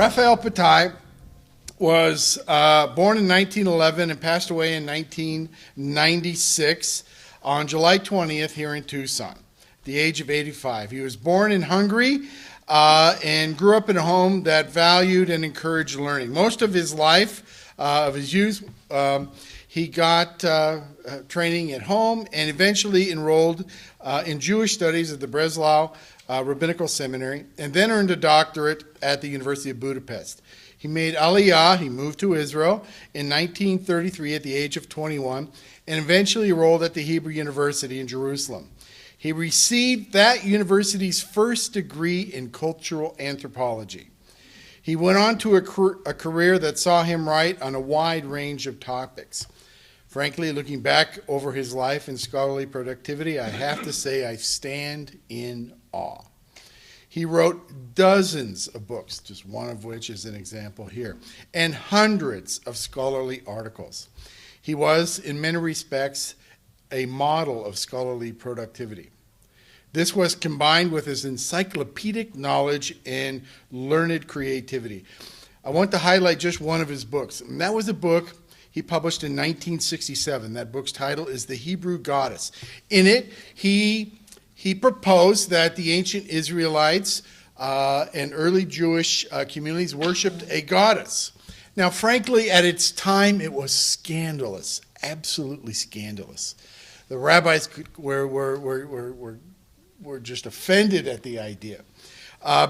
Raphael Patai was born in 1911 and passed away in 1996 on July 20th here in Tucson, at the age of 85. He was born in Hungary and grew up in a home that valued and encouraged learning. Most of his life, of his youth, he got training at home and eventually enrolled in Jewish studies at the Breslau Rabbinical Seminary, and then earned a doctorate at the University of Budapest. He made Aliyah, he moved to Israel in 1933 at the age of 21, and eventually enrolled at the Hebrew University in Jerusalem. He received that university's first degree in cultural anthropology. He went on to a career that saw him write on a wide range of topics. Frankly, looking back over his life and scholarly productivity, I have to say I stand in awe. He wrote dozens of books, just one of which is an example here, and hundreds of scholarly articles. He was, in many respects, a model of scholarly productivity. This was combined with his encyclopedic knowledge and learned creativity. I want to highlight just one of his books, and that was a book he published in 1967. That book's title is The Hebrew Goddess. In it, he proposed that the ancient Israelites and early Jewish communities worshipped a goddess. Now, frankly, at its time, it was scandalous, absolutely scandalous. The rabbis were just offended at the idea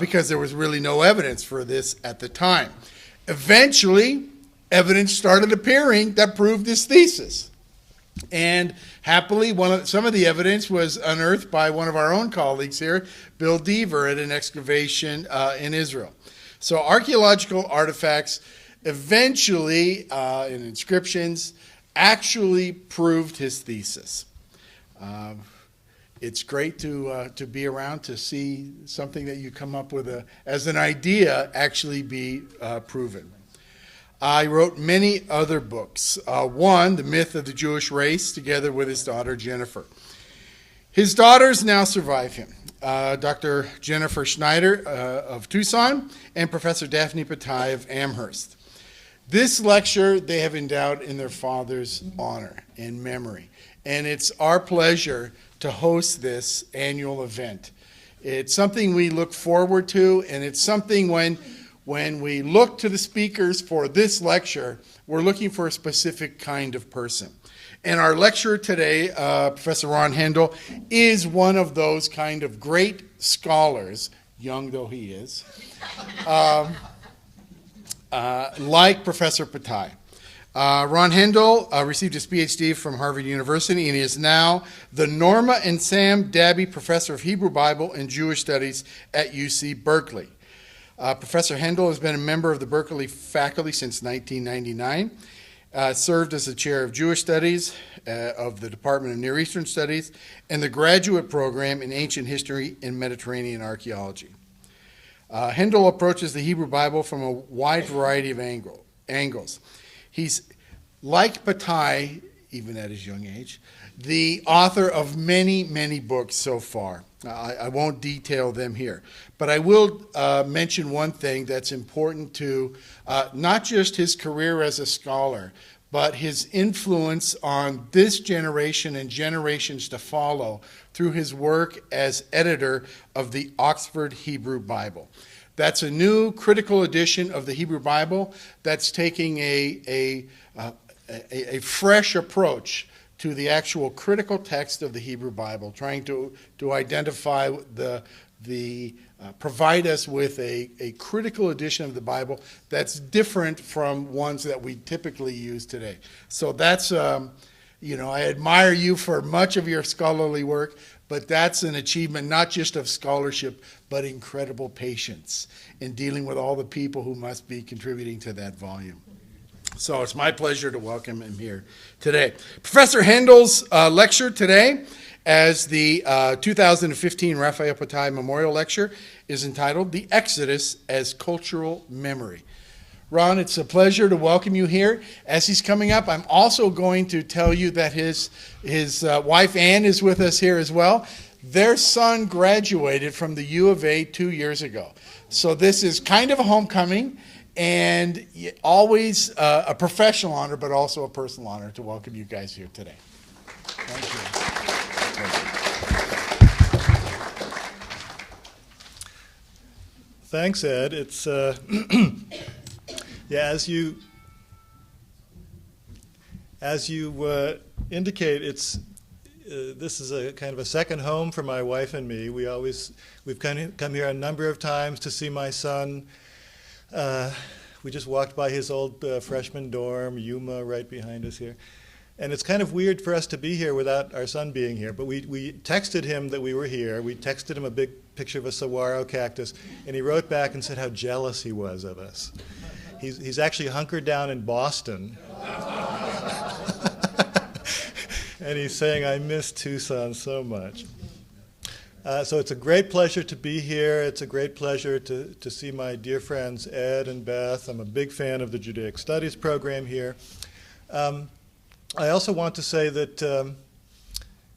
because there was really no evidence for this at the time. Eventually, evidence started appearing that proved his thesis. And happily, some of the evidence was unearthed by one of our own colleagues here, Bill Deaver, at an excavation in Israel. So archaeological artifacts eventually, in inscriptions, actually proved his thesis. It's great to be around to see something that you come up with as an idea actually be proven. He wrote many other books. One, The Myth of the Jewish Race, together with his daughter, Jennifer. His daughters now survive him. Dr. Jennifer Schneider of Tucson and Professor Daphne Patai of Amherst. This lecture they have endowed in their father's honor and memory. And it's our pleasure to host this annual event. It's something we look forward to, and it's something when we look to the speakers for this lecture, we're looking for a specific kind of person. And our lecturer today, Professor Ron Hendel, is one of those kind of great scholars, young though he is, like Professor Patai. Ron Hendel received his Ph.D. from Harvard University, and he is now the Norma and Sam Dabby Professor of Hebrew Bible and Jewish Studies at UC Berkeley. Professor Hendel has been a member of the Berkeley faculty since 1999, served as the chair of Jewish Studies of the Department of Near Eastern Studies and the graduate program in Ancient History and Mediterranean Archaeology. Hendel approaches the Hebrew Bible from a wide variety of angles. He's, like Patai, even at his young age, the author of many, many books so far. I won't detail them here, but I will mention one thing that's important to not just his career as a scholar, but his influence on this generation and generations to follow through his work as editor of the Oxford Hebrew Bible. That's a new critical edition of the Hebrew Bible that's taking a fresh approach to the actual critical text of the Hebrew Bible, trying to identify provide us with a critical edition of the Bible that's different from ones that we typically use today. So that's, I admire you for much of your scholarly work, but that's an achievement not just of scholarship, but incredible patience in dealing with all the people who must be contributing to that volume. So it's my pleasure to welcome him here today. Professor Hendel's lecture today, as the 2015 Raphael Patai Memorial Lecture, is entitled The Exodus as Cultural Memory. Ron, it's a pleasure to welcome you here. As he's coming up, I'm also going to tell you that his wife Ann is with us here as well. Their son graduated from the U of A 2 years ago. So this is kind of a homecoming, and always a professional honor, but also a personal honor to welcome you guys here today. Thank you. Thanks, Ed. It's yeah, as you indicate, it's this is a kind of a second home for my wife and me. We've come here a number of times to see my son. We just walked by his old freshman dorm, Yuma, right behind us here. And it's kind of weird for us to be here without our son being here. But we texted him that we were here. We texted him a big picture of a saguaro cactus, and he wrote back and said how jealous he was of us. He's actually hunkered down in Boston. And he's saying, I miss Tucson so much. So it's a great pleasure to be here. It's a great pleasure to see my dear friends Ed and Beth. I'm a big fan of the Judaic Studies program here. I also want to say that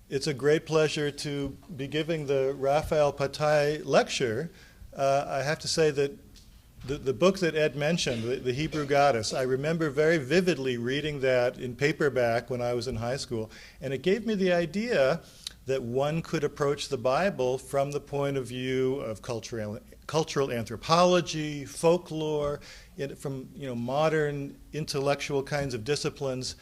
it's a great pleasure to be giving the Raphael Patai lecture. I have to say that the book that Ed mentioned, The Hebrew Goddess, I remember very vividly reading that in paperback when I was in high school, and it gave me the idea that one could approach the Bible from the point of view of cultural anthropology, folklore, from modern intellectual kinds of disciplines.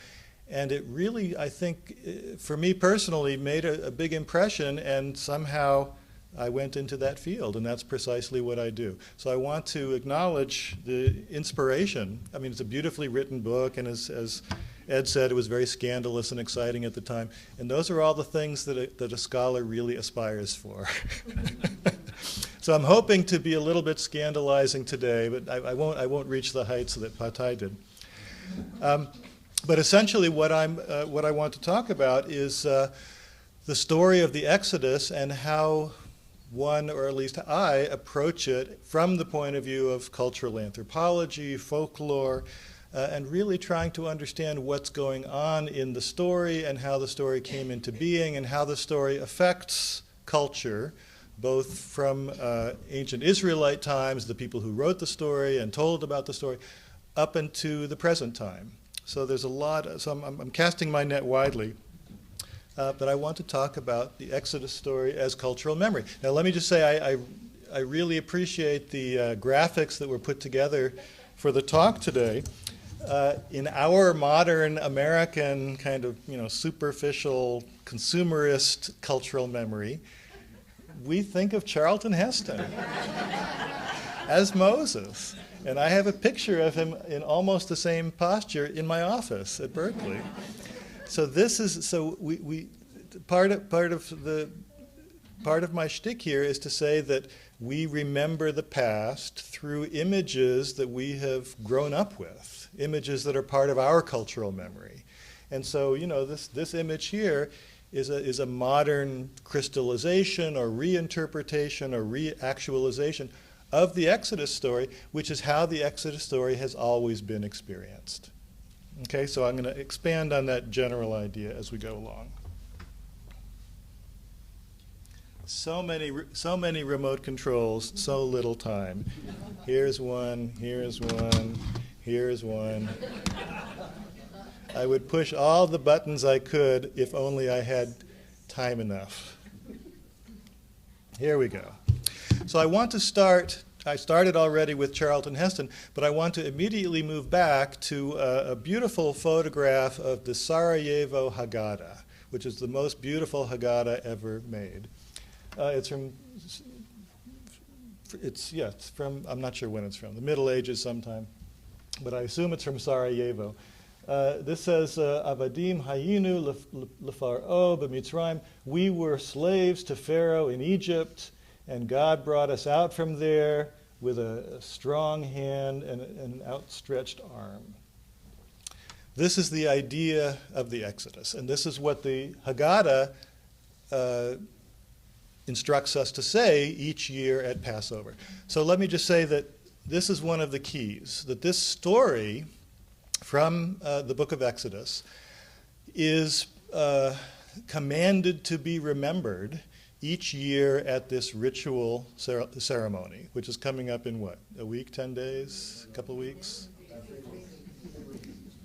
And it really, I think, for me personally, made a big impression, and somehow I went into that field, and that's precisely what I do. So I want to acknowledge the inspiration. I mean, it's a beautifully written book, and as Ed said, it was very scandalous and exciting at the time. And those are all the things that a scholar really aspires for. So I'm hoping to be a little bit scandalizing today, but I won't reach the heights that Patai did. But essentially, what I want to talk about is the story of the Exodus and how one, or at least I, approach it from the point of view of cultural anthropology, folklore, and really trying to understand what's going on in the story and how the story came into being and how the story affects culture, both from ancient Israelite times, the people who wrote the story and told about the story, up into the present time. So there's a lot, so I'm casting my net widely. But I want to talk about the Exodus story as cultural memory. Now let me just say I really appreciate the graphics that were put together for the talk today. In our modern American kind of superficial consumerist cultural memory, we think of Charlton Heston as Moses. And I have a picture of him in almost the same posture in my office at Berkeley. So this is part of my shtick here is to say that we remember the past through images that we have grown up with, images that are part of our cultural memory. And so this image here is a modern crystallization or reinterpretation or reactualization of the Exodus story, which is how the Exodus story has always been experienced. Okay, so I'm going to expand on that general idea as we go along. So many remote controls, so little time. Here's one, here's one, here's one. I would push all the buttons I could if only I had time enough. Here we go. So I want to I started already with Charlton Heston, but I want to immediately move back to a beautiful photograph of the Sarajevo Haggadah, which is the most beautiful Haggadah ever made. It's from, I'm not sure when it's from, the Middle Ages sometime, but I assume it's from Sarajevo. This says, Avadim hayinu leFaro b'Mitzrayim, we were slaves to Pharaoh in Egypt, and God brought us out from there with a strong hand and an outstretched arm. This is the idea of the Exodus, and this is what the Haggadah instructs us to say each year at Passover. So let me just say that this is one of the keys, that this story from the book of Exodus is commanded to be remembered each year at this ritual ceremony, which is coming up in what, a week, 10 days, a couple weeks?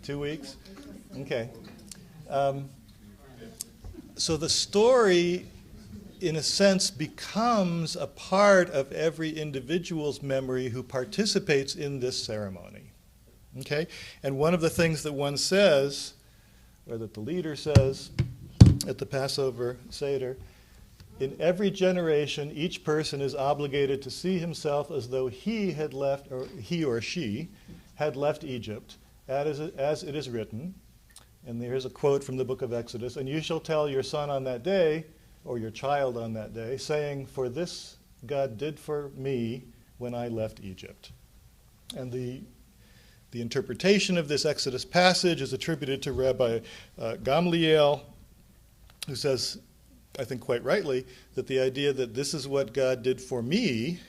2 weeks? Okay. So the story, in a sense, becomes a part of every individual's memory who participates in this ceremony. Okay? And one of the things that one says, or that the leader says at the Passover Seder, in every generation, each person is obligated to see himself as though he had left, or he or she had left Egypt, as it is written. And here's a quote from the book of Exodus, and you shall tell your son on that day, or your child on that day, saying, for this God did for me when I left Egypt. And the interpretation of this Exodus passage is attributed to Rabbi Gamliel, who says, I think quite rightly, that the idea that this is what God did for me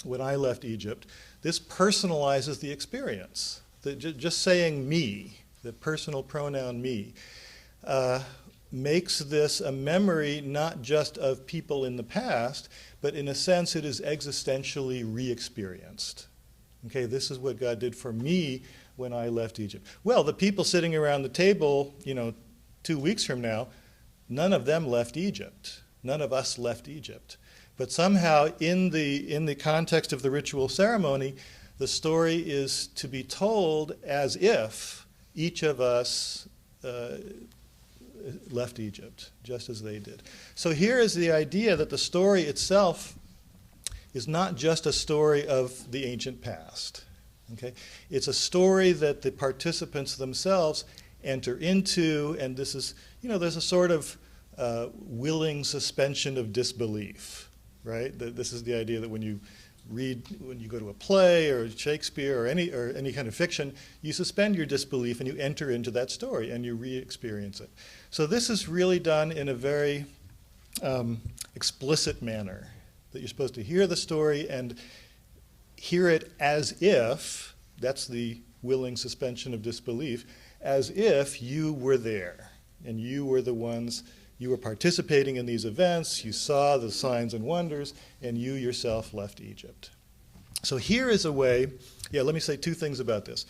when I left Egypt, this personalizes the experience. Just saying me, the personal pronoun me, makes this a memory not just of people in the past, but in a sense it is existentially re-experienced. Okay, this is what God did for me when I left Egypt. Well, the people sitting around the table, 2 weeks from now, none of them left Egypt. None of us left Egypt. But somehow in the context of the ritual ceremony, the story is to be told as if each of us left Egypt, just as they did. So here is the idea that the story itself is not just a story of the ancient past. Okay? It's a story that the participants themselves enter into, and this is, there's a sort of willing suspension of disbelief, right? This is the idea that when you go to a play or Shakespeare or any kind of fiction, you suspend your disbelief and you enter into that story and you re-experience it. So this is really done in a very explicit manner, that you're supposed to hear the story and hear it as if, that's the willing suspension of disbelief, as if you were there and you were the ones, you were participating in these events, you saw the signs and wonders, and you yourself left Egypt. So here is a way, let me say 2 things about this.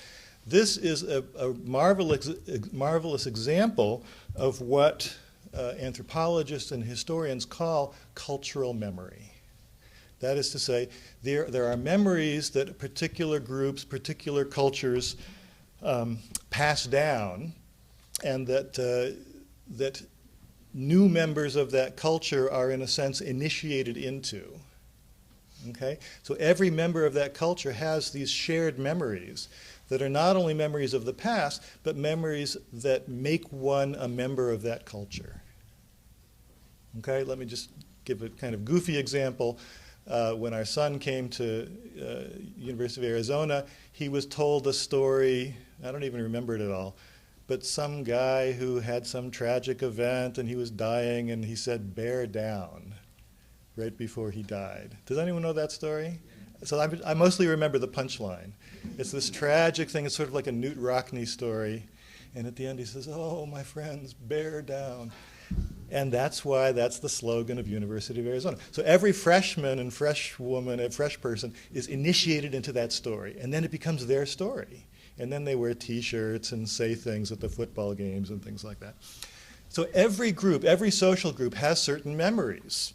This is a marvelous example of what anthropologists and historians call cultural memory. That is to say, there are memories that particular groups, particular cultures pass down, and that new members of that culture are, in a sense, initiated into. Okay? So every member of that culture has these shared memories that are not only memories of the past, but memories that make one a member of that culture. Okay? Let me just give a kind of goofy example. When our son came to University of Arizona, he was told a story, I don't even remember it at all, but some guy who had some tragic event and he was dying and he said, bear down, right before he died. Does anyone know that story? So I mostly remember the punchline. It's this tragic thing, it's sort of like a Newt Rockney story, and at the end he says, oh, my friends, bear down. And that's why that's the slogan of University of Arizona. So every freshman and fresh woman and fresh person is initiated into that story, and then it becomes their story. And then they wear T-shirts and say things at the football games and things like that. So every group, every social group has certain memories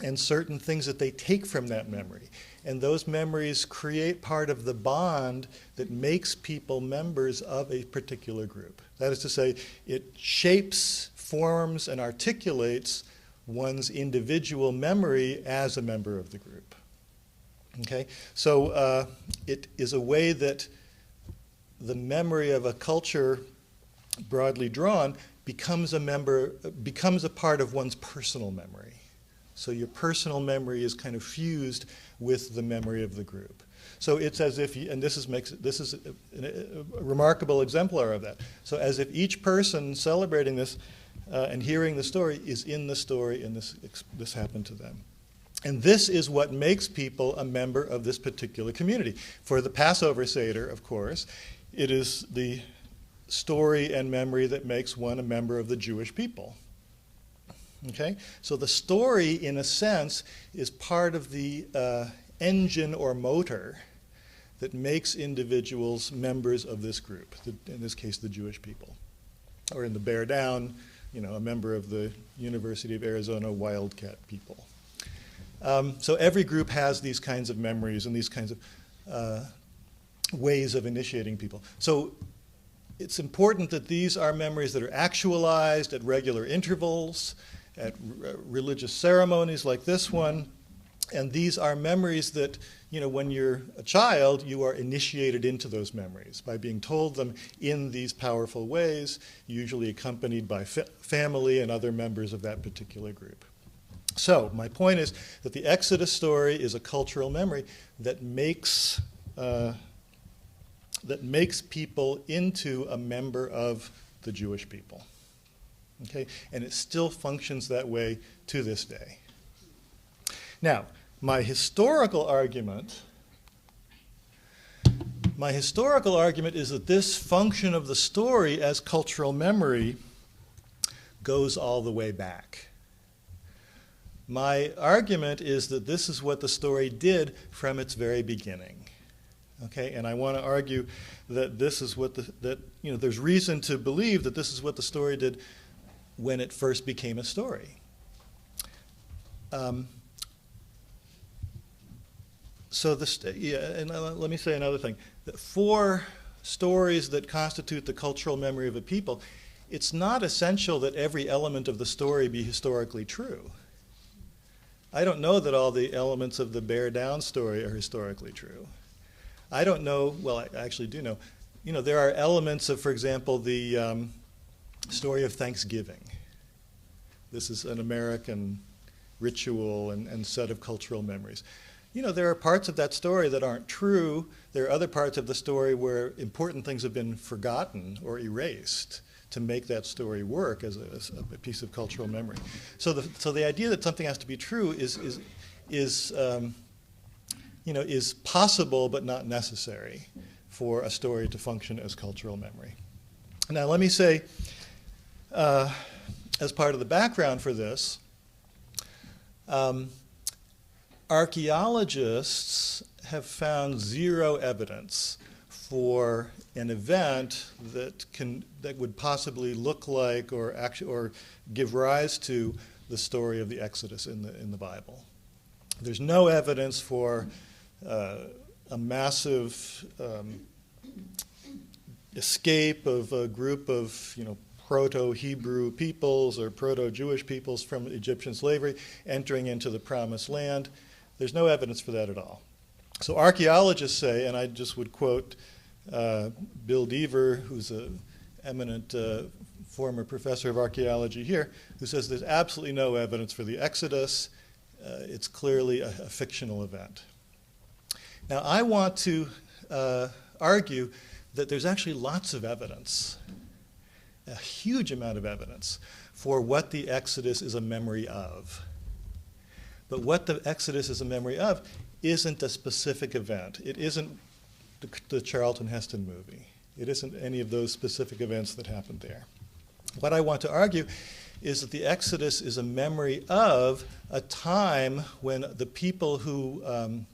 and certain things that they take from that memory. And those memories create part of the bond that makes people members of a particular group. That is to say, it shapes, forms, and articulates one's individual memory as a member of the group. Okay? So it is a way that the memory of a culture, broadly drawn, becomes a part of one's personal memory. So your personal memory is kind of fused with the memory of the group. So it's as if, and this is a remarkable exemplar of that. So as if each person celebrating this and hearing the story is in the story, and this happened to them. And this is what makes people a member of this particular community. For the Passover Seder, of course, it is the story and memory that makes one a member of the Jewish people. Okay? So the story, in a sense, is part of the engine or motor that makes individuals members of this group, in this case, the Jewish people. Or in the Bear Down, a member of the University of Arizona Wildcat people. So every group has these kinds of memories and these kinds of ways of initiating people. So it's important that these are memories that are actualized at regular intervals, at religious ceremonies like this one. And these are memories that, when you're a child, you are initiated into those memories by being told them in these powerful ways, usually accompanied by family and other members of that particular group. So my point is that the Exodus story is a cultural memory that makes people into a member of the Jewish people. Okay? And it still functions that way to this day. Now, my historical argument is that this function of the story as cultural memory goes all the way back. My argument is that this is what the story did from its very beginning. Okay, and I want to argue that this is what there's reason to believe that this is what the story did when it first became a story. And let me say another thing. That for stories that constitute the cultural memory of a people, it's not essential that every element of the story be historically true. I don't know that all the elements of the Bear Down story are historically true. I don't know, well, I actually do know. There are elements of, for example, the story of Thanksgiving. This is an American ritual and set of cultural memories. There are parts of that story that aren't true. There are other parts of the story where important things have been forgotten or erased to make that story work as a piece of cultural memory. So the idea that something has to be true is possible but not necessary for a story to function as cultural memory. Now let me say, as part of the background for this, archaeologists have found zero evidence for an event that would possibly look like or give rise to the story of the Exodus in the Bible. There's no evidence for a massive escape of a group of proto-Hebrew peoples or proto-Jewish peoples from Egyptian slavery entering into the Promised Land. There's no evidence for that at all. So archaeologists say, and I just would quote Bill Deaver, who's an eminent former professor of archaeology here, who says there's absolutely no evidence for the Exodus. It's clearly a fictional event. Now, I want to argue that there's actually lots of evidence, a huge amount of evidence, for what the Exodus is a memory of. But what the Exodus is a memory of isn't a specific event. It isn't the Charlton Heston movie. It isn't any of those specific events that happened there. What I want to argue is that the Exodus is a memory of a time when the people who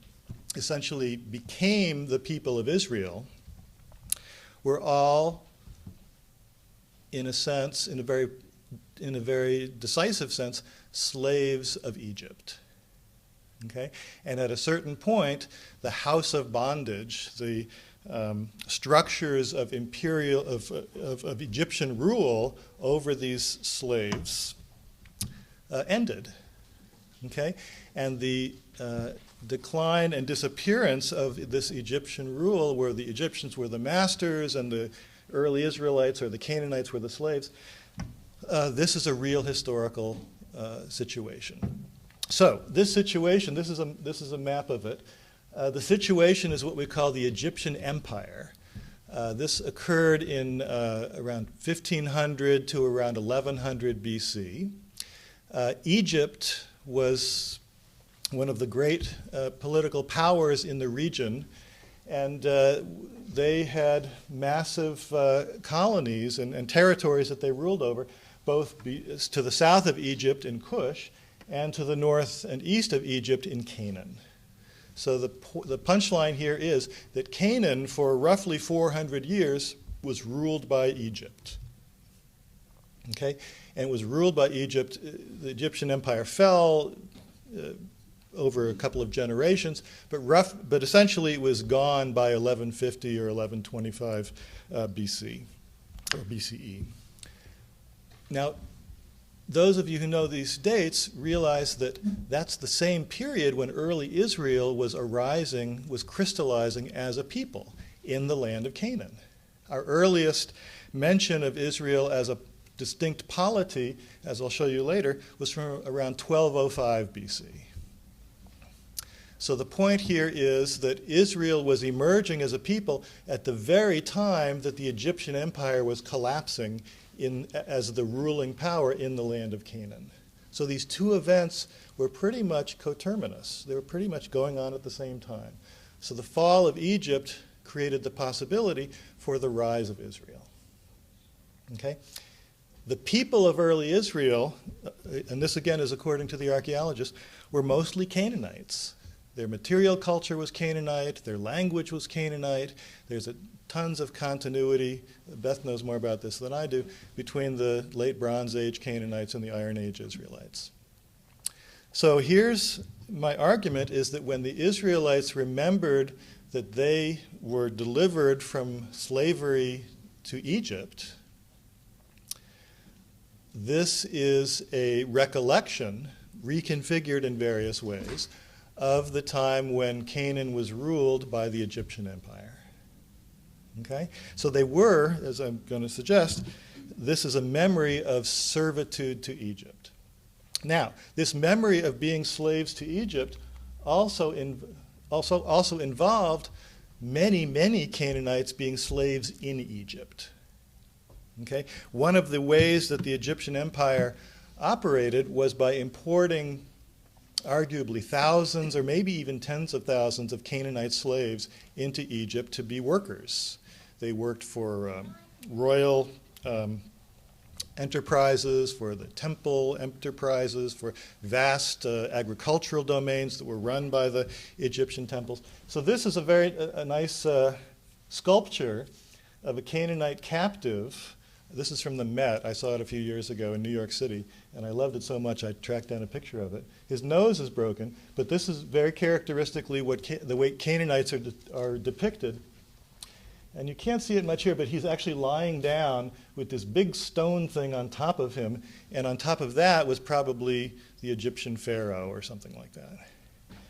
essentially became the people of Israel were all, in a sense, in a very decisive sense, slaves of Egypt. Okay? And at a certain point, the house of bondage, the structures of of Egyptian rule over these slaves ended. Okay? And the decline and disappearance of this Egyptian rule, where the Egyptians were the masters and the early Israelites or the Canaanites were the slaves, this is a real historical situation. So this situation, this is a map of it. The situation is what we call the Egyptian Empire. This occurred in around 1500 to around 1100 BC. Egypt was one of the great political powers in the region, and they had massive colonies and territories that they ruled over, both to the south of Egypt in Cush and to the north and east of Egypt in Canaan. So the punchline here is that Canaan, for roughly 400 years, was ruled by Egypt. Okay? And it was ruled by Egypt. The Egyptian empire fell over a couple of generations, but essentially it was gone by 1150 or 1125 BC or BCE. Now, those of you who know these dates realize that that's the same period when early Israel was arising, was crystallizing as a people in the land of Canaan. Our earliest mention of Israel as a distinct polity, as I'll show you later, was from around 1205 BC. So the point here is that Israel was emerging as a people at the very time that the Egyptian empire was collapsing as the ruling power in the land of Canaan. So these two events were pretty much coterminous. They were pretty much going on at the same time. So the fall of Egypt created the possibility for the rise of Israel. Okay? The people of early Israel, and this again is according to the archaeologists, were mostly Canaanites. Their material culture was Canaanite, their language was Canaanite. There's tons of continuity, Beth knows more about this than I do, between the late Bronze Age Canaanites and the Iron Age Israelites. So here's my argument, is that when the Israelites remembered that they were delivered from slavery to Egypt, this is a recollection, reconfigured in various ways, of the time when Canaan was ruled by the Egyptian empire. Okay? So they were, as I'm going to suggest, this is a memory of servitude to Egypt. Now, this memory of being slaves to Egypt also involved many Canaanites being slaves in Egypt. Okay? One of the ways that the Egyptian empire operated was by importing arguably thousands or maybe even tens of thousands of Canaanite slaves into Egypt to be workers. They worked for royal enterprises, for the temple enterprises, for vast agricultural domains that were run by the Egyptian temples. So this is a nice sculpture of a Canaanite captive. This is from the Met. I saw it a few years ago in New York City, and I loved it so much I tracked down a picture of it. His nose is broken, but this is very characteristically the way Canaanites are depicted. And you can't see it much here, but he's actually lying down with this big stone thing on top of him, and on top of that was probably the Egyptian pharaoh or something like that.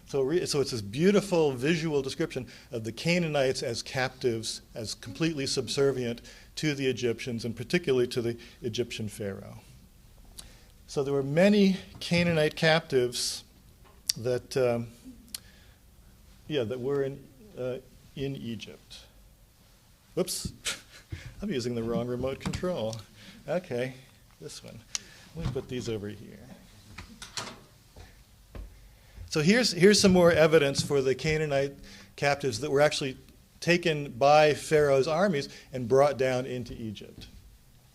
So it's this beautiful visual description of the Canaanites as captives, as completely subservient to the Egyptians, and particularly to the Egyptian pharaoh. So there were many Canaanite captives that were in Egypt. Whoops, I'm using the wrong remote control. Okay, this one. Let me put these over here. So here's some more evidence for the Canaanite captives that were actually taken by Pharaoh's armies and brought down into Egypt.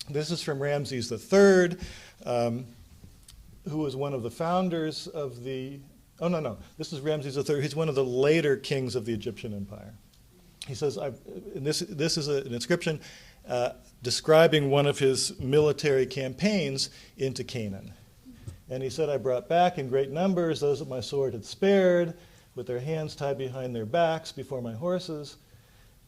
This is from Ramses III, who was one of the founders of the, this is Ramses III. He's one of the later kings of the Egyptian empire. He says, this is an inscription describing one of his military campaigns into Canaan. And he said, I brought back in great numbers those that my sword had spared, with their hands tied behind their backs before my horses,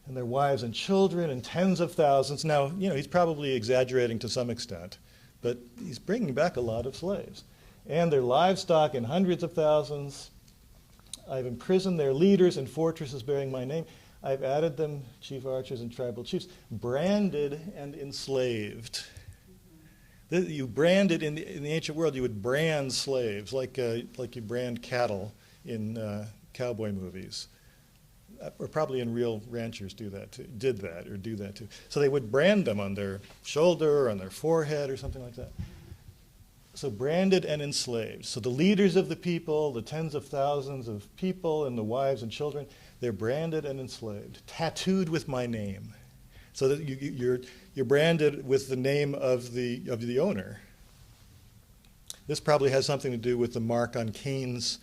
and their wives and children, and tens of thousands. Now, he's probably exaggerating to some extent, but he's bringing back a lot of slaves. And their livestock in hundreds of thousands. I've imprisoned their leaders in fortresses bearing my name. I've added them, chief archers and tribal chiefs, branded and enslaved. You branded in the ancient world, you would brand slaves like you brand cattle in cowboy movies. Or probably in real ranchers did that too. So they would brand them on their shoulder or on their forehead or something like that. So branded and enslaved. So the leaders of the people, the tens of thousands of people and the wives and children, they're branded and enslaved, tattooed with my name. so that you're branded with the name of the owner. This probably has something to do with the mark on Cain's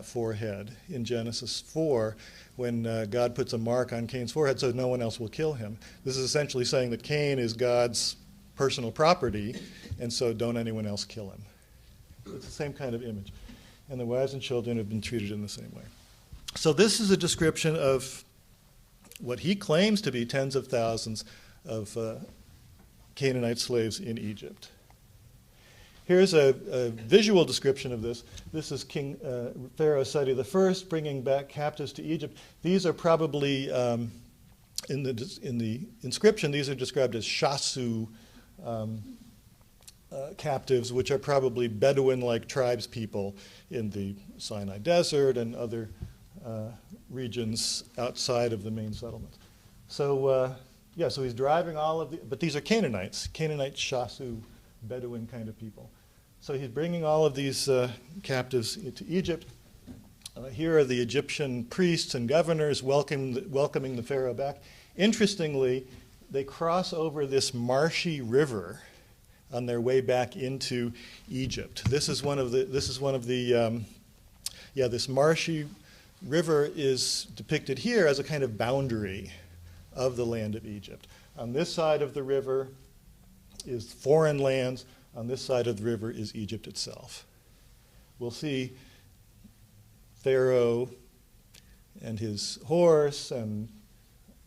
forehead in Genesis 4, when God puts a mark on Cain's forehead so no one else will kill him. This is essentially saying that Cain is God's personal property, and so don't anyone else kill him. It's the same kind of image. And the wives and children have been treated in the same way. So this is a description of what he claims to be tens of thousands of Canaanite slaves in Egypt. Here's a visual description of this. This is King Pharaoh Seti I bringing back captives to Egypt. These are probably, in the inscription, these are described as Shasu captives, which are probably Bedouin-like tribes people in the Sinai Desert and other regions outside of the main settlements. So, so he's driving all of the, but these are Canaanites, Canaanite Shasu, Bedouin kind of people. So he's bringing all of these captives into Egypt. Here are the Egyptian priests and governors welcoming the Pharaoh back. Interestingly, they cross over this marshy river on their way back into Egypt. This marshy river is depicted here as a kind of boundary of the land of Egypt. On this side of the river is foreign lands. On this side of the river is Egypt itself. We'll see Pharaoh and his horse and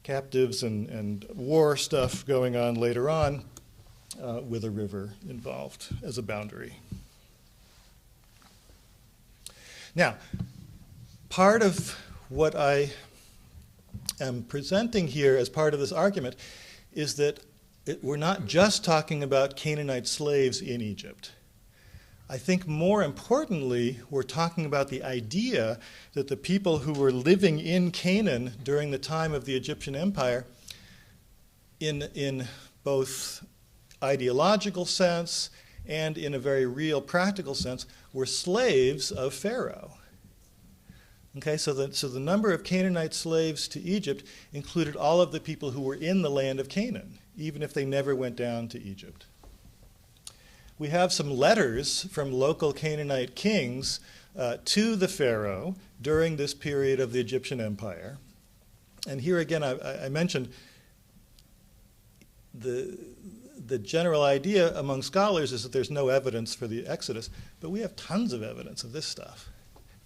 captives and war stuff going on later on with a river involved as a boundary. Now, part of what I am presenting here as part of this argument is that we're not just talking about Canaanite slaves in Egypt. I think more importantly, we're talking about the idea that the people who were living in Canaan during the time of the Egyptian Empire, in both ideological sense and in a very real practical sense, were slaves of Pharaoh. Okay, so the number of Canaanite slaves to Egypt included all of the people who were in the land of Canaan, even if they never went down to Egypt. We have some letters from local Canaanite kings to the Pharaoh during this period of the Egyptian Empire. And here again, I mentioned the general idea among scholars is that there's no evidence for the Exodus, but we have tons of evidence of this stuff.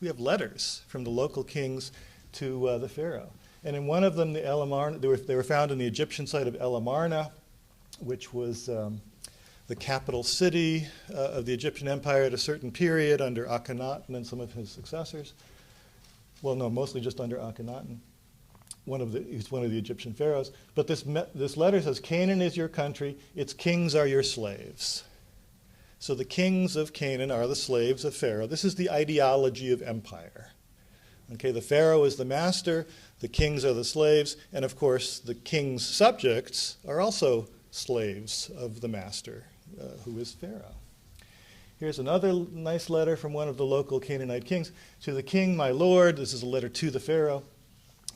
We have letters from the local kings to the Pharaoh. And in one of them, the El Amarna, they were found in the Egyptian site of El Amarna, which was the capital city of the Egyptian Empire at a certain period under Akhenaten and some of his successors. Well, no, mostly just under Akhenaten. He's one of the Egyptian pharaohs. But this letter says, Canaan is your country, its kings are your slaves. So the kings of Canaan are the slaves of Pharaoh. This is the ideology of empire. Okay, the Pharaoh is the master, the kings are the slaves, and of course the king's subjects are also slaves of the master, who is Pharaoh. Here's another nice letter from one of the local Canaanite kings. To the king, my lord, this is a letter to the Pharaoh,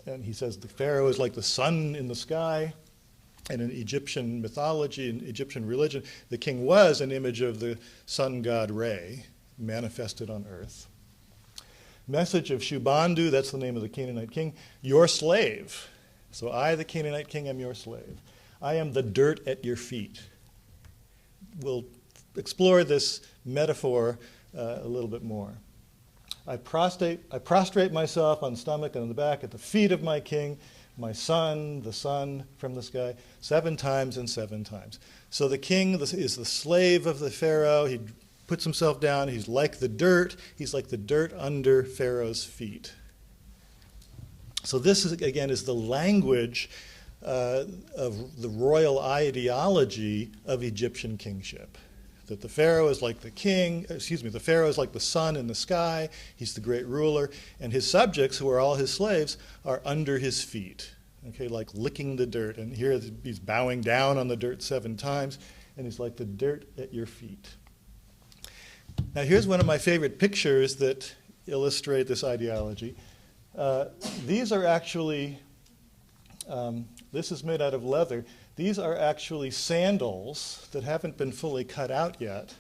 and he says the Pharaoh is like the sun in the sky. And in Egyptian mythology and Egyptian religion, the king was an image of the sun god Re, manifested on earth. Message of Shubandu, that's the name of the Canaanite king, your slave. So I, the Canaanite king, am your slave. I am the dirt at your feet. We'll explore this metaphor a little bit more. I prostrate myself on stomach and on the back at the feet of my king, my son, the sun from the sky, 7 times and 7 times. So the king is the slave of the Pharaoh. He puts himself down. He's like the dirt. He's like the dirt under Pharaoh's feet. So this, again, is the language of the royal ideology of Egyptian kingship. That the Pharaoh is like the the Pharaoh is like the sun in the sky, he's the great ruler, and his subjects, who are all his slaves, are under his feet, okay, like licking the dirt. And here he's bowing down on the dirt 7 times, and he's like the dirt at your feet. Now here's one of my favorite pictures that illustrate this ideology. These are actually This is made out of leather. These are actually sandals that haven't been fully cut out yet,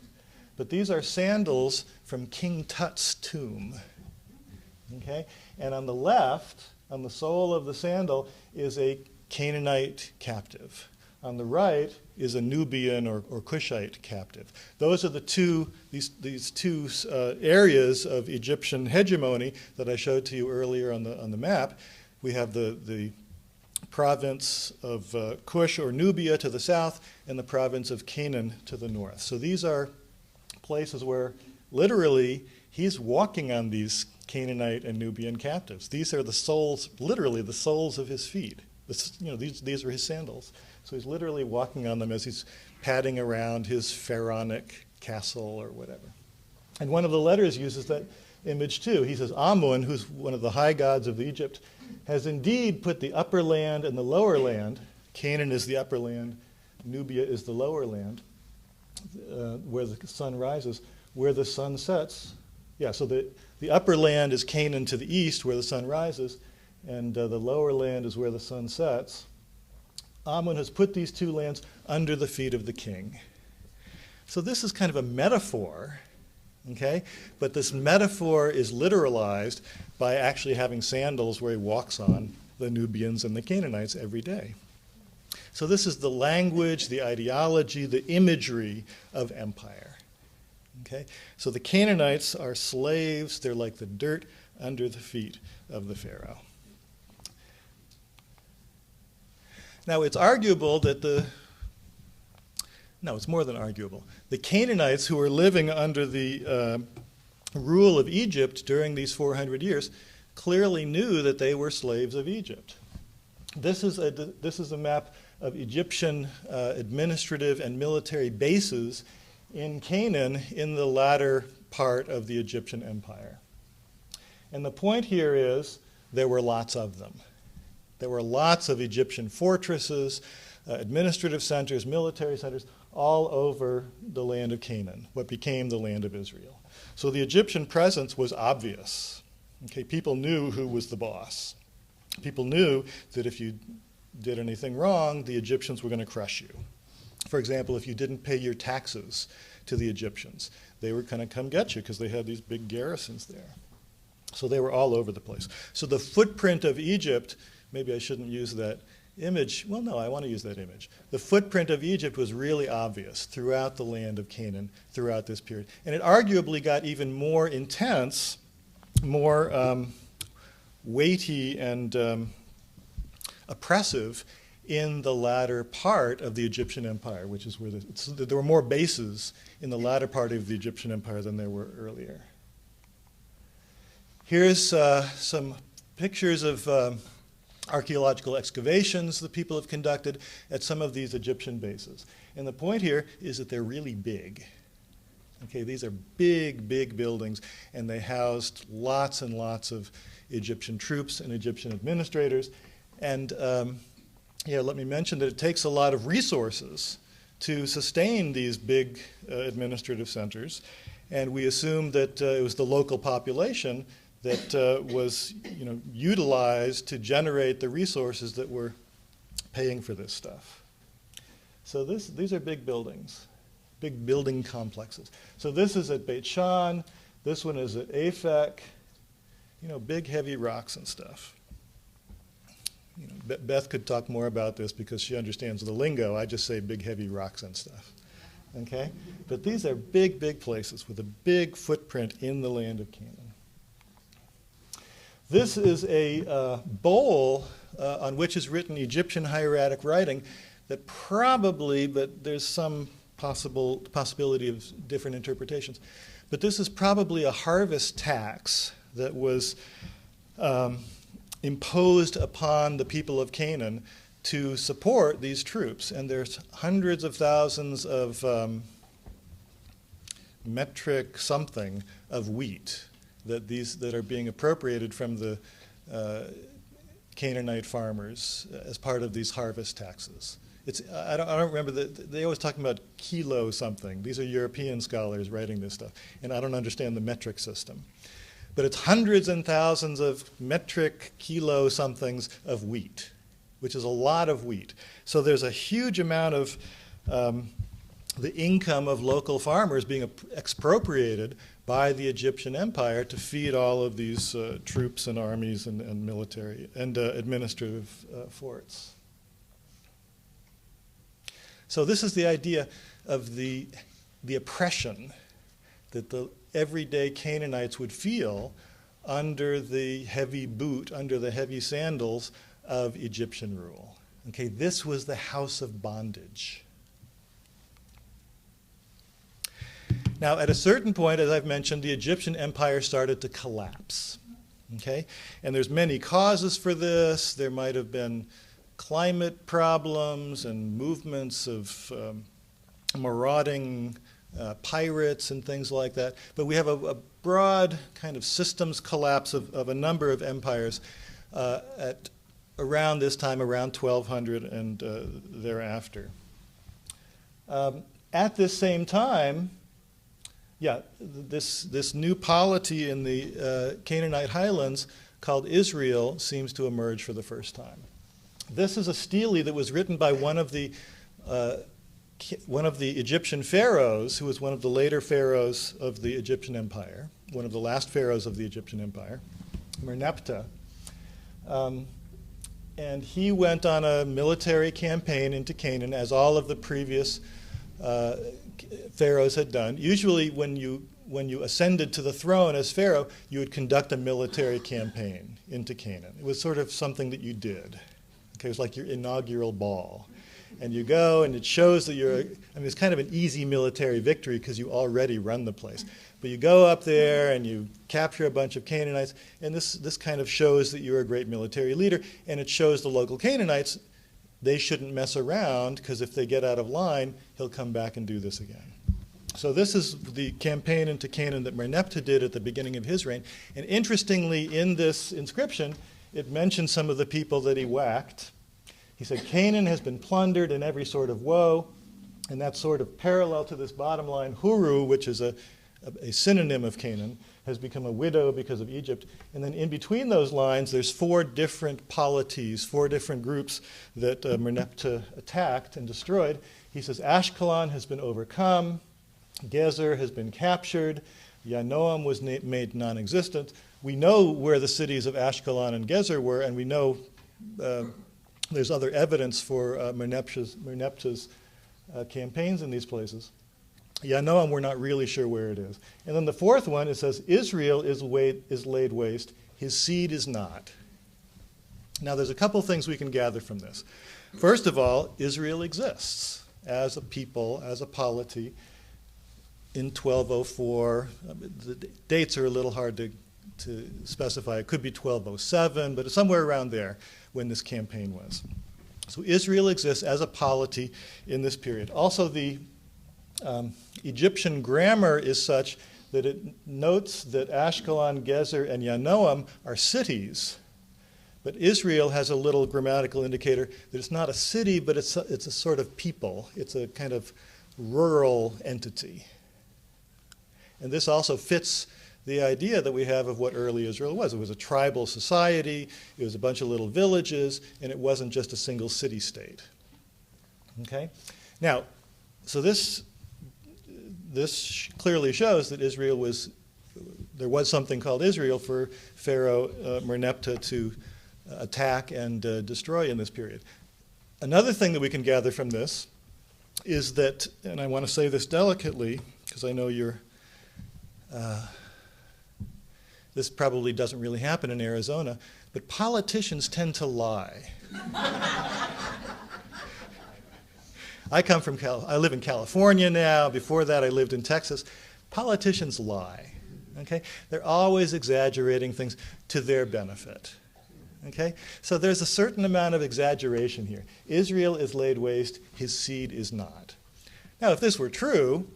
but these are sandals from King Tut's tomb. Okay? And on the left, on the sole of the sandal, is a Canaanite captive. On the right is a Nubian or Cushite captive. Those are these two areas of Egyptian hegemony that I showed to you earlier on the map. We have the province of Cush or Nubia to the south and the province of Canaan to the north. So these are places where literally he's walking on these Canaanite and Nubian captives. These are the soles, literally the soles of his feet. These are his sandals. So he's literally walking on them as he's padding around his pharaonic castle or whatever. And one of the letters uses that image too. He says, Amun, who's one of the high gods of Egypt, has indeed put the upper land and the lower land. Canaan is the upper land, Nubia is the lower land, where the sun rises, where the sun sets. Yeah, so the upper land is Canaan to the east, where the sun rises, and the lower land is where the sun sets. Amun has put these two lands under the feet of the king. So this is kind of a metaphor, okay? But this metaphor is literalized by actually having sandals where he walks on the Nubians and the Canaanites every day. So this is the language, the ideology, the imagery of empire. Okay? So the Canaanites are slaves. They're like the dirt under the feet of the Pharaoh. Now, it's arguable that it's more than arguable. The Canaanites who were living under the rule of Egypt during these 400 years clearly knew that they were slaves of Egypt. This is a map of Egyptian administrative and military bases in Canaan in the latter part of the Egyptian empire. And the point here is there were lots of them. There were lots of Egyptian fortresses, administrative centers, military centers, all over the land of Canaan, what became the land of Israel. So the Egyptian presence was obvious. Okay, people knew who was the boss. People knew that if you did anything wrong, the Egyptians were going to crush you. For example, if you didn't pay your taxes to the Egyptians, they were going to come get you because they had these big garrisons there. So they were all over the place. So the footprint of Egypt, maybe I shouldn't use that image. Well, no, I want to use that image. The footprint of Egypt was really obvious throughout the land of Canaan throughout this period. And it arguably got even more intense, more weighty and oppressive in the latter part of the Egyptian empire, which is where there were more bases in the latter part of the Egyptian empire than there were earlier. Here's some pictures of archaeological excavations that people have conducted at some of these Egyptian bases. And the point here is that they're really big. Okay, these are big, big buildings, and they housed lots and lots of Egyptian troops and Egyptian administrators. And let me mention that it takes a lot of resources to sustain these big administrative centers. And we assume that it was the local population that was utilized to generate the resources that were paying for this stuff. So these are big buildings, big building complexes. So this is at Beit Shean, this one is at Aphek, big heavy rocks and stuff. Beth could talk more about this because she understands the lingo. I just say big heavy rocks and stuff. Okay? But these are big, big places with a big footprint in the land of Canaan. This is a bowl on which is written Egyptian hieratic writing that probably, but there's some possibility of different interpretations, but this is probably a harvest tax that was imposed upon the people of Canaan to support these troops. And there's hundreds of thousands of metric something of wheat that are being appropriated from the Canaanite farmers as part of these harvest taxes. I don't remember, they always talk about kilo something. These are European scholars writing this stuff, and I don't understand the metric system. But it's hundreds and thousands of metric kilo somethings of wheat which is a lot of wheat. So there's a huge amount of the income of local farmers being expropriated by the Egyptian Empire to feed all of these troops and armies and military and administrative forts. So this is the idea of the oppression that the everyday Canaanites would feel under the heavy boot, under the heavy sandals of Egyptian rule. Okay, this was the house of bondage. Now, at a certain point, as I've mentioned, the Egyptian empire started to collapse. Okay, and there's many causes for this. There might have been climate problems and movements of marauding pirates and things like that. But we have a broad kind of systems collapse of a number of empires at around this time, around 1200 and thereafter. At this same time, this new polity in the Canaanite highlands called Israel seems to emerge for the first time. This is a stele that was written by one of the Egyptian pharaohs, who was one of the later pharaohs of the Egyptian Empire, one of the last pharaohs of the Egyptian Empire, Merneptah. And he went on a military campaign into Canaan, as all of the previous pharaohs had done. Usually when you ascended to the throne as pharaoh, you would conduct a military campaign into Canaan. It was sort of something that you did. Okay, it was like your inaugural ball. And you go, and it shows that it's kind of an easy military victory because you already run the place. But you go up there and you capture a bunch of Canaanites, and this kind of shows that you're a great military leader, and it shows the local Canaanites they shouldn't mess around, because if they get out of line, he'll come back and do this again. So this is the campaign into Canaan that Merneptah did at the beginning of his reign. And interestingly, in this inscription, it mentions some of the people that he whacked. He said, Canaan has been plundered in every sort of woe, and that's sort of parallel to this bottom line. Huru, which is a synonym of Canaan, has become a widow because of Egypt. And then in between those lines, there's 4 different polities, 4 different groups that Merneptah attacked and destroyed. He says Ashkelon has been overcome, Gezer has been captured, Yanoam was made non-existent. We know where the cities of Ashkelon and Gezer were, and we know there's other evidence for Merneptah's campaigns in these places. Yanoam, we're not really sure where it is. And then the 4th one, it says, Israel is laid waste, his seed is not. Now, there's a couple things we can gather from this. First of all, Israel exists as a people, as a polity, in 1204. The dates are a little hard to specify. It could be 1207, but it's somewhere around there when this campaign was. So Israel exists as a polity in this period. Also, the Egyptian grammar is such that it notes that Ashkelon, Gezer, and Yanoam are cities. But Israel has a little grammatical indicator that it's not a city, but it's a sort of people. It's a kind of rural entity. And this also fits the idea that we have of what early Israel was. It was a tribal society, it was a bunch of little villages, and it wasn't just a single city-state. Okay? Now, so this clearly shows that there was something called Israel for Pharaoh Merneptah to attack and destroy in this period. Another thing that we can gather from this is that, and I want to say this delicately, because I know this probably doesn't really happen in Arizona, but politicians tend to lie. I live in California now. Before that, I lived in Texas. Politicians lie, okay? They're always exaggerating things to their benefit, okay? So there's a certain amount of exaggeration here. Israel is laid waste, his seed is not. Now, if this were true,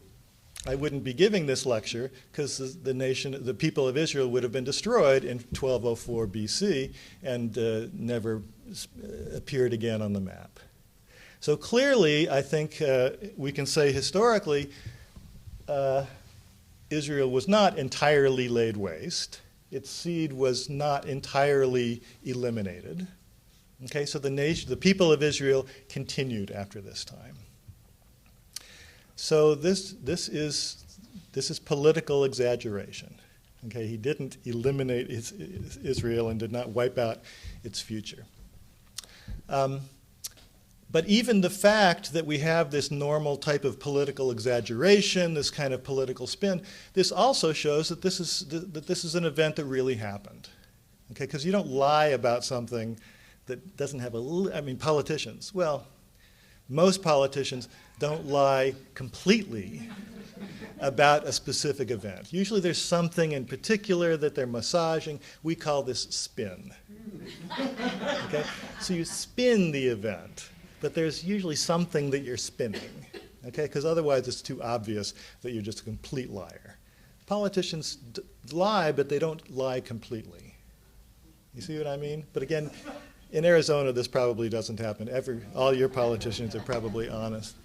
I wouldn't be giving this lecture, because the people of Israel would have been destroyed in 1204 BC and never appeared again on the map. So clearly, I think we can say historically, Israel was not entirely laid waste. Its seed was not entirely eliminated. Okay, so the people of Israel continued after this time. So this is political exaggeration. Okay, he didn't eliminate Israel and did not wipe out its future. But even the fact that we have this normal type of political exaggeration, this kind of political spin, this also shows that this is an event that really happened. Okay, because you don't lie about something that doesn't have politicians. Well, most politicians don't lie completely about a specific event. Usually there's something in particular that they're massaging. We call this spin. Okay? So you spin the event, but there's usually something that you're spinning. Okay? Because otherwise it's too obvious that you're just a complete liar. Politicians lie, but they don't lie completely. You see what I mean? But again, in Arizona, this probably doesn't happen. All your politicians are probably honest.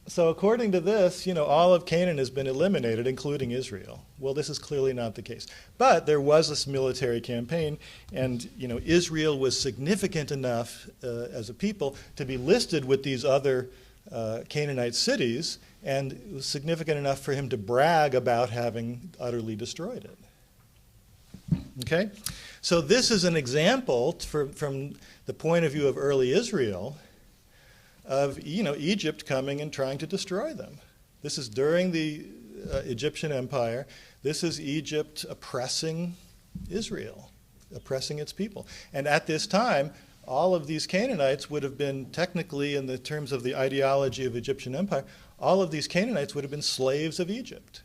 So according to this, all of Canaan has been eliminated, including Israel. Well, this is clearly not the case. But there was this military campaign, and Israel was significant enough as a people to be listed with these other Canaanite cities, and it was significant enough for him to brag about having utterly destroyed it. Okay? So this is an example from the point of view of early Israel of Egypt coming and trying to destroy them. This is during the Egyptian Empire. This is Egypt oppressing Israel, oppressing its people. And at this time, all of these Canaanites would have been technically, in the terms of the ideology of Egyptian Empire, all of these Canaanites would have been slaves of Egypt.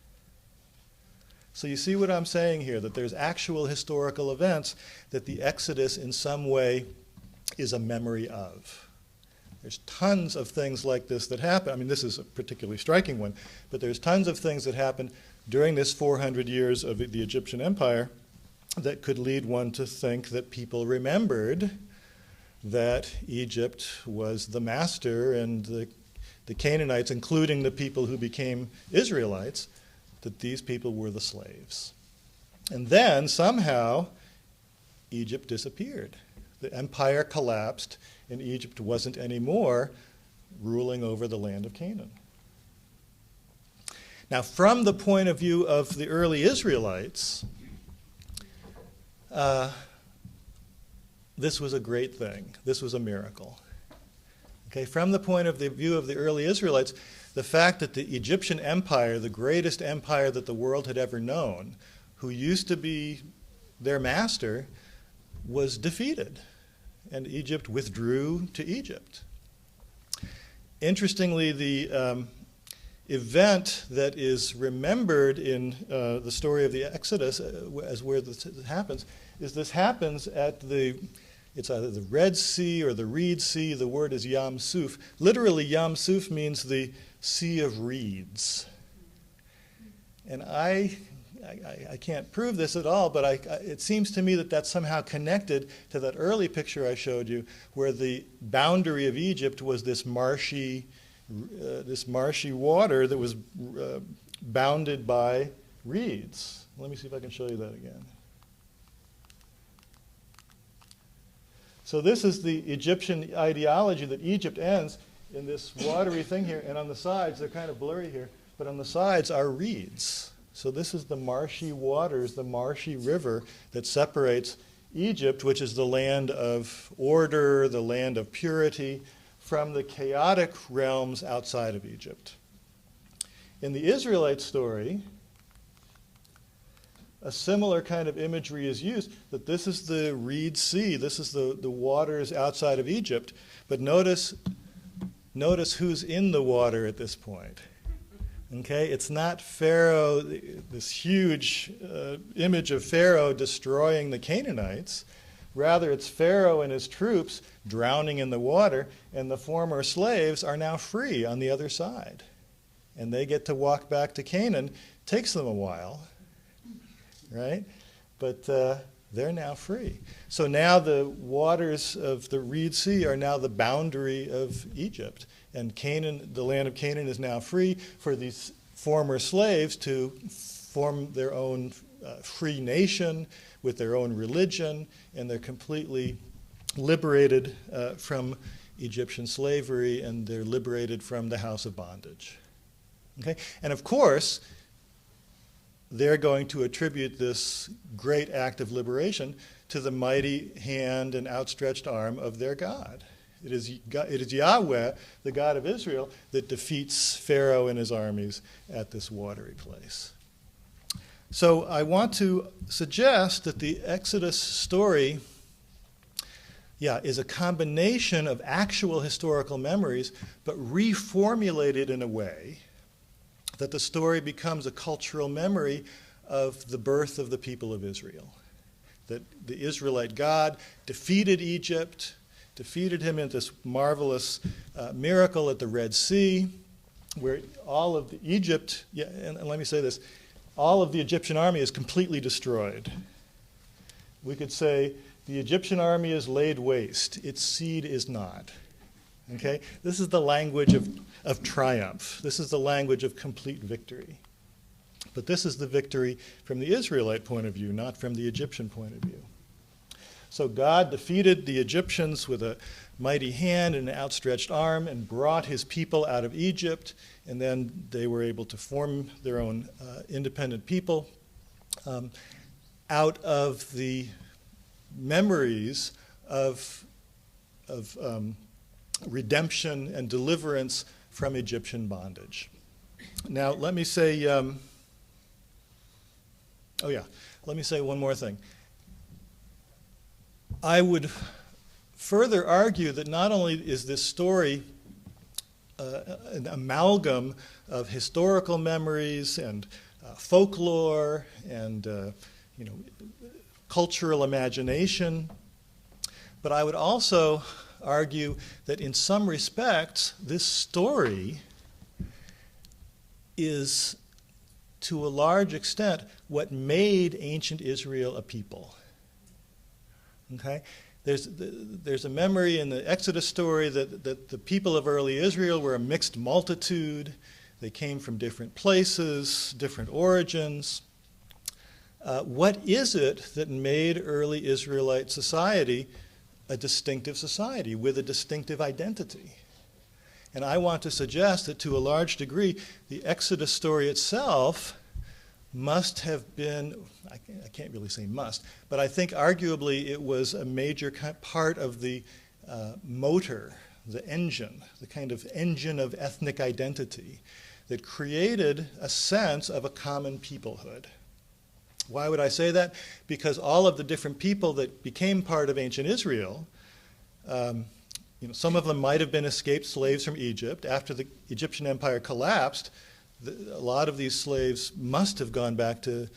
So you see what I'm saying here, that there's actual historical events that the Exodus in some way is a memory of. There's tons of things like this that happen. This is a particularly striking one, but there's tons of things that happened during this 400 years of the Egyptian Empire that could lead one to think that people remembered that Egypt was the master and the Canaanites, including the people who became Israelites, that these people were the slaves. And then somehow Egypt disappeared. The empire collapsed and Egypt wasn't anymore ruling over the land of Canaan. Now, from the point of view of the early Israelites, this was a great thing. This was a miracle. Okay, from the point of view of the early Israelites, the fact that the Egyptian empire, the greatest empire that the world had ever known, who used to be their master, was defeated. And Egypt withdrew to Egypt. Interestingly, the event that is remembered in the story of the Exodus as where this happens, is this happens at it's either the Red Sea or the Reed Sea. The word is Yam Suf. Literally, Yam Suf means the Sea of Reeds. And I can't prove this at all, but it seems to me that that's somehow connected to that early picture I showed you, where the boundary of Egypt was this marshy water that was bounded by reeds. Let me see if I can show you that again. So this is the Egyptian ideology that Egypt ends in this watery thing here, and on the sides, they're kind of blurry here, but on the sides are reeds. So this is the marshy waters, the marshy river that separates Egypt, which is the land of order, the land of purity, from the chaotic realms outside of Egypt. In the Israelite story, a similar kind of imagery is used, that this is the Reed Sea, this is the waters outside of Egypt, but notice who's in the water at this point. Okay, it's not Pharaoh, this huge image of Pharaoh destroying the Canaanites. Rather, it's Pharaoh and his troops drowning in the water, and the former slaves are now free on the other side. And they get to walk back to Canaan. Takes them a while, right? But they're now free. So now the waters of the Reed Sea are now the boundary of Egypt. And Canaan, the land of Canaan, is now free for these former slaves to form their own free nation with their own religion, and they're completely liberated from Egyptian slavery, and they're liberated from the house of bondage. Okay? And of course, they're going to attribute this great act of liberation to the mighty hand and outstretched arm of their God. It is Yahweh, the God of Israel, that defeats Pharaoh and his armies at this watery place. So I want to suggest that the Exodus story, is a combination of actual historical memories, but reformulated in a way that the story becomes a cultural memory of the birth of the people of Israel. That the Israelite God defeated Egypt, defeated him in this marvelous miracle at the Red Sea, where all of Egypt, and let me say this, all of the Egyptian army is completely destroyed. We could say the Egyptian army is laid waste, its seed is not. Okay? This is the language of triumph. This is the language of complete victory. But this is the victory from the Israelite point of view, not from the Egyptian point of view. So God defeated the Egyptians with a mighty hand and an outstretched arm and brought his people out of Egypt, and then they were able to form their own independent people out of the memories of redemption and deliverance from Egyptian bondage. Now, let me say, let me say one more thing. I would further argue that not only is this story an amalgam of historical memories and folklore and cultural imagination, but I would also argue that in some respects this story is to a large extent what made ancient Israel a people. Okay? There's a memory in the Exodus story that the people of early Israel were a mixed multitude. They came from different places, different origins. What is it that made early Israelite society a distinctive society with a distinctive identity? And I want to suggest that to a large degree, the Exodus story itself must have been, I can't really say must, but I think arguably it was a major part of the motor, the engine, the kind of engine of ethnic identity that created a sense of a common peoplehood. Why would I say that? Because all of the different people that became part of ancient Israel, some of them might have been escaped slaves from Egypt. After the Egyptian empire collapsed, a lot of these slaves must have gone back to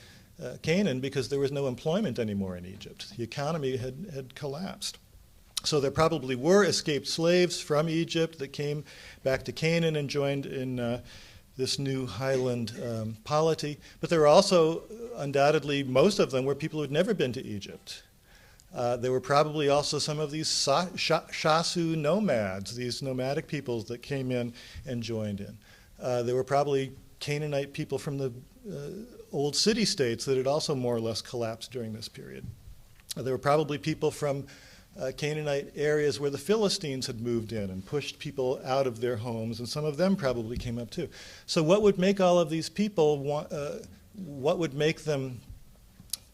Canaan because there was no employment anymore in Egypt. The economy had collapsed. So there probably were escaped slaves from Egypt that came back to Canaan and joined in this new highland polity. But there were also, undoubtedly, most of them were people who had never been to Egypt. There were probably also some of these Shasu nomads, these nomadic peoples that came in and joined in. There were probably Canaanite people from the old city-states that had also more or less collapsed during this period. There were probably people from Canaanite areas where the Philistines had moved in and pushed people out of their homes, and some of them probably came up too. So what would make all of these people what would make them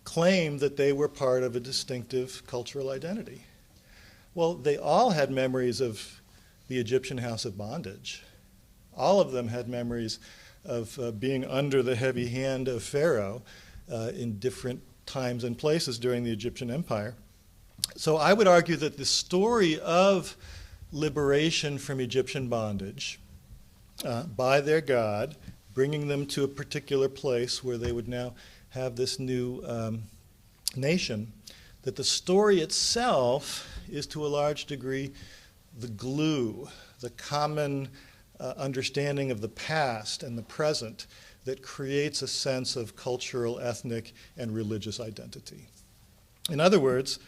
claim that they were part of a distinctive cultural identity? Well, they all had memories of the Egyptian house of bondage. All of them had memories of being under the heavy hand of Pharaoh in different times and places during the Egyptian empire. So I would argue that the story of liberation from Egyptian bondage by their God, bringing them to a particular place where they would now have this new nation, that the story itself is to a large degree the glue, the common understanding of the past and the present that creates a sense of cultural, ethnic, and religious identity. In other words,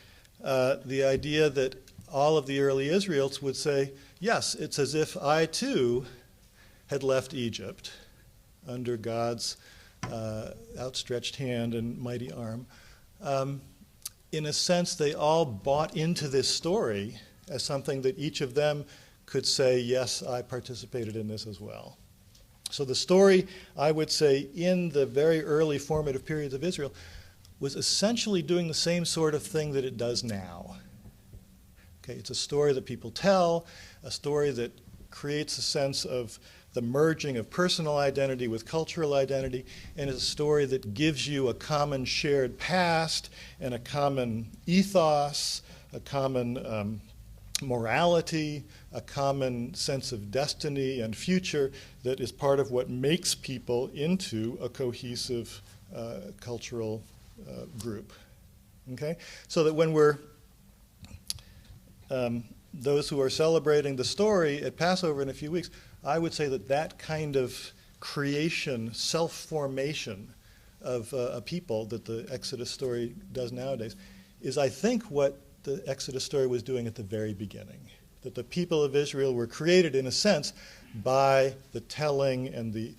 the idea that all of the early Israelites would say, yes, it's as if I too had left Egypt under God's outstretched hand and mighty arm. In a sense, they all bought into this story as something that each of them could say, yes, I participated in this as well. So the story, I would say, in the very early formative periods of Israel, was essentially doing the same sort of thing that it does now. Okay, it's a story that people tell, a story that creates a sense of the merging of personal identity with cultural identity, and it's a story that gives you a common shared past and a common ethos, a common morality, a common sense of destiny and future that is part of what makes people into a cohesive cultural group. Okay? So that when we're those who are celebrating the story at Passover in a few weeks, I would say that that kind of creation, self-formation of a people that the Exodus story does nowadays is, I think, what the Exodus story was doing at the very beginning. That the people of Israel were created, in a sense, by the telling and the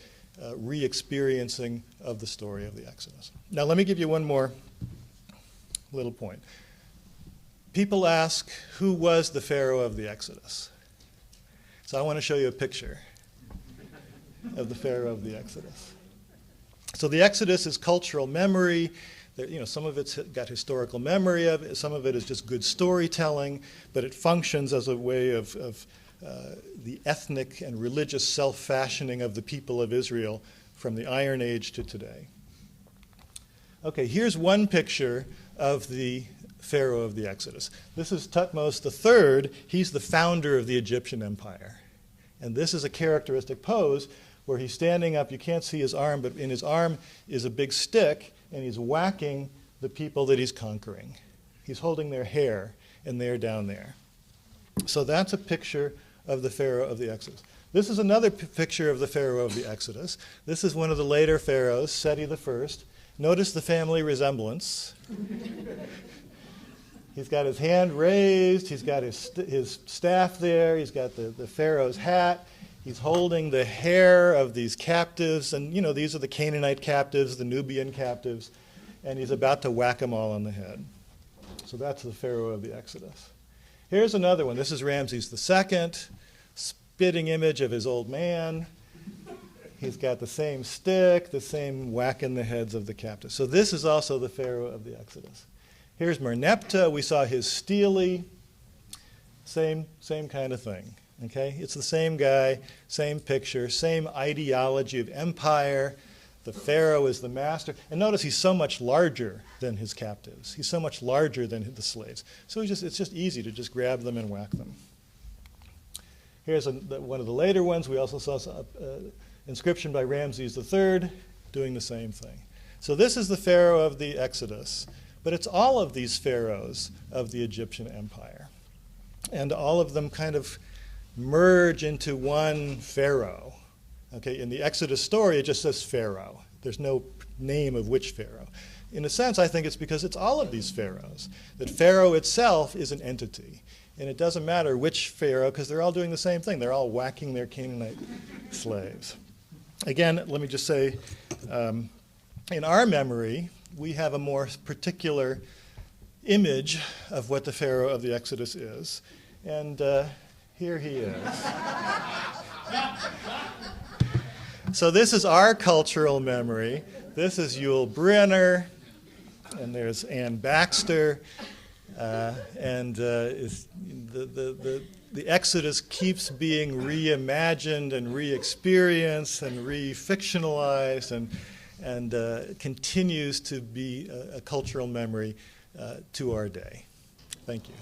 re-experiencing of the story of the Exodus. Now, let me give you one more little point. People ask, who was the Pharaoh of the Exodus? So I want to show you a picture of the Pharaoh of the Exodus. So the Exodus is cultural memory. Some of it's got historical memory of it. Some of it is just good storytelling, but it functions as a way of the ethnic and religious self-fashioning of the people of Israel from the Iron Age to today. Okay, here's one picture of the Pharaoh of the Exodus. This is Thutmose III. He's the founder of the Egyptian Empire. And this is a characteristic pose where he's standing up. You can't see his arm, but in his arm is a big stick, and he's whacking the people that he's conquering. He's holding their hair, and they're down there. So that's a picture of the Pharaoh of the Exodus. This is another picture of the Pharaoh of the Exodus. This is one of the later pharaohs, Seti I. Notice the family resemblance. He's got his hand raised, he's got his staff there, he's got the pharaoh's hat, he's holding the hair of these captives, and these are the Canaanite captives, the Nubian captives, and he's about to whack them all on the head. So that's the Pharaoh of the Exodus. Here's another one. This is Ramses II, spitting image of his old man. He's got the same stick, the same whacking the heads of the captives. So this is also the Pharaoh of the Exodus. Here's Merneptah. We saw his stele. Same kind of thing. Okay? It's the same guy, same picture, same ideology of empire. The Pharaoh is the master. And notice he's so much larger than his captives. He's so much larger than the slaves. So it's just easy to just grab them and whack them. Here's one of the later ones. We also saw an inscription by Ramses III doing the same thing. So this is the Pharaoh of the Exodus. But it's all of these pharaohs of the Egyptian Empire. And all of them kind of merge into one pharaoh. Okay, in the Exodus story, it just says Pharaoh. There's no name of which pharaoh. In a sense, I think it's because it's all of these pharaohs. That Pharaoh itself is an entity. And it doesn't matter which pharaoh, because they're all doing the same thing. They're all whacking their Canaanite slaves. Again, let me just say, in our memory, we have a more particular image of what the Pharaoh of the Exodus is. And here he is. So this is our cultural memory. This is Yul Brynner, and there's Ann Baxter. And the Exodus keeps being reimagined and re-experienced and re-fictionalized and continues to be a cultural memory to our day. Thank you.